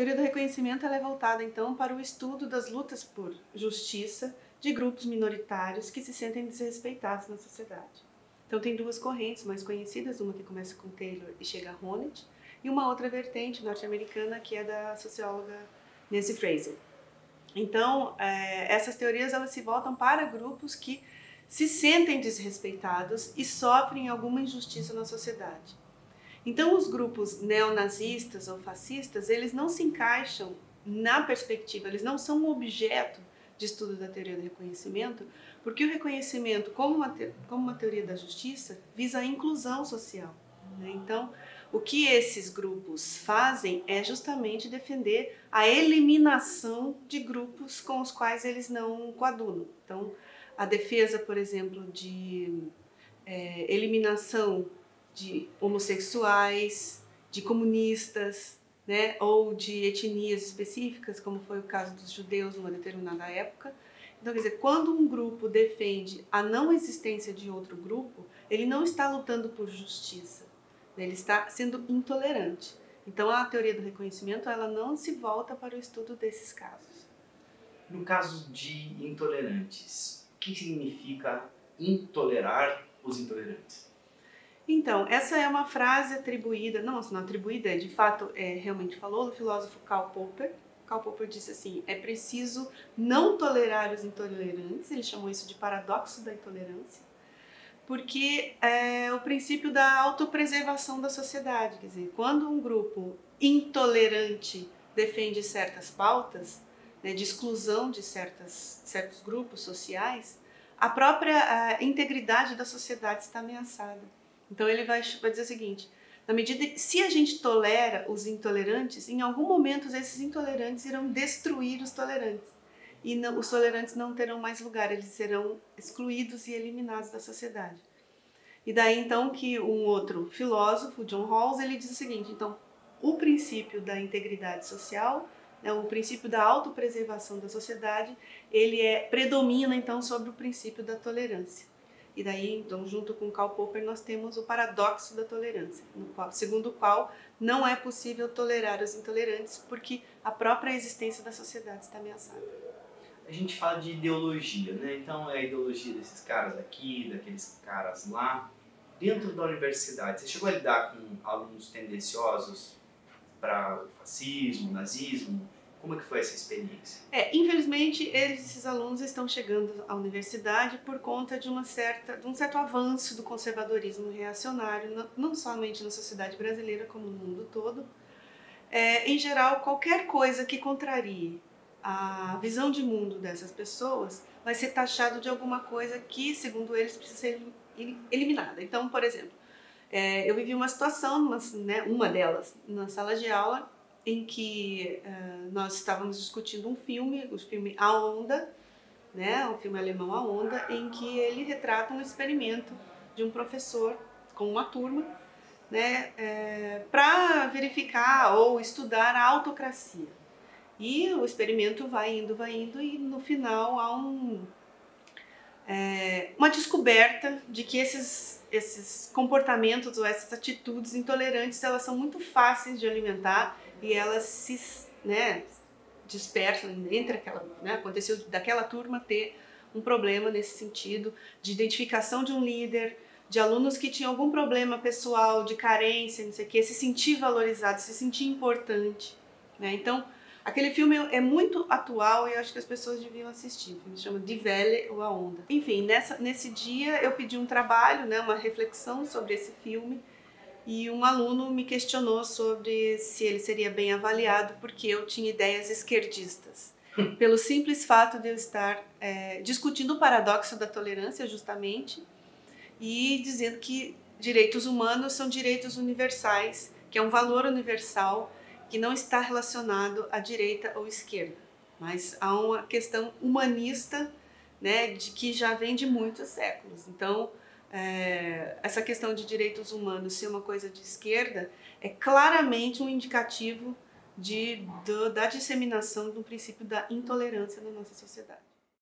teoria do reconhecimento ela é voltada, então, para o estudo das lutas por justiça de grupos minoritários que se sentem desrespeitados na sociedade. Então, tem duas correntes mais conhecidas, uma que começa com Taylor e chega a Honneth, e uma outra vertente norte-americana que é da socióloga Nancy Fraser. Então, essas teorias elas se voltam para grupos que se sentem desrespeitados e sofrem alguma injustiça na sociedade. Então, os grupos neonazistas ou fascistas, eles não se encaixam na perspectiva, eles não são um objeto de estudo da teoria do reconhecimento, porque o reconhecimento, como uma teoria da justiça, visa a inclusão social, né? Então, o que esses grupos fazem é justamente defender a eliminação de grupos com os quais eles não coadunam. Então, a defesa, por exemplo, de eliminação de homossexuais, de comunistas, né, ou de etnias específicas, como foi o caso dos judeus numa determinada época. Então, quer dizer, quando um grupo defende a não existência de outro grupo, ele não está lutando por justiça, né, ele está sendo intolerante. Então, a teoria do reconhecimento ela não se volta para o estudo desses casos. No caso de intolerantes, o que significa intolerar os intolerantes? Então, essa é uma frase atribuída, não atribuída, de fato realmente falou, do filósofo Karl Popper. Karl Popper disse assim, é preciso não tolerar os intolerantes, ele chamou isso de paradoxo da intolerância, porque é o princípio da autopreservação da sociedade, quer dizer, quando um grupo intolerante defende certas pautas, né, de exclusão de certos grupos sociais, a própria integridade da sociedade está ameaçada. Então ele vai dizer o seguinte, na medida que se a gente tolera os intolerantes, em algum momento esses intolerantes irão destruir os tolerantes. E não, os tolerantes não terão mais lugar, eles serão excluídos e eliminados da sociedade. E daí então que um outro filósofo, John Rawls, ele diz o seguinte, então o princípio da integridade social, né, o princípio da autopreservação da sociedade, ele predomina então sobre o princípio da tolerância. E daí, então, junto com Karl Popper, nós temos o paradoxo da tolerância, segundo o qual não é possível tolerar os intolerantes porque a própria existência da sociedade está ameaçada. A gente fala de ideologia, né? Então é a ideologia desses caras aqui, daqueles caras lá. Dentro da universidade, você chegou a lidar com alunos tendenciosos para o fascismo, nazismo? Como é que foi essa experiência? Infelizmente, esses alunos estão chegando à universidade por conta de um certo avanço do conservadorismo reacionário, não somente na sociedade brasileira, como no mundo todo. Em geral, qualquer coisa que contrarie a visão de mundo dessas pessoas vai ser taxado de alguma coisa que, segundo eles, precisa ser eliminada. Então, por exemplo, eu vivi uma situação, uma delas, na sala de aula, em que nós estávamos discutindo um filme, o filme A Onda, né, o filme alemão A Onda, em que ele retrata um experimento de um professor com uma turma, né, para verificar ou estudar a autocracia. E o experimento vai indo e no final há uma descoberta de que esses comportamentos ou essas atitudes intolerantes elas são muito fáceis de alimentar e elas se dispersam entre aquela, aconteceu daquela turma ter um problema nesse sentido de identificação de um líder, de alunos que tinham algum problema pessoal, de carência, não sei o que, se sentir valorizado, se sentir importante, né? Então, aquele filme é muito atual e eu acho que as pessoas deviam assistir. O filme se chama Die Welle ou A Onda. Enfim, nesse dia eu pedi um trabalho, uma reflexão sobre esse filme e um aluno me questionou sobre se ele seria bem avaliado porque eu tinha ideias esquerdistas. Pelo simples fato de eu estar discutindo o paradoxo da tolerância, justamente, e dizendo que direitos humanos são direitos universais, que é um valor universal que não está relacionado à direita ou esquerda, mas a uma questão humanista, né, de que já vem de muitos séculos. Então, essa questão de direitos humanos ser uma coisa de esquerda é claramente um indicativo da disseminação do princípio da intolerância na nossa sociedade.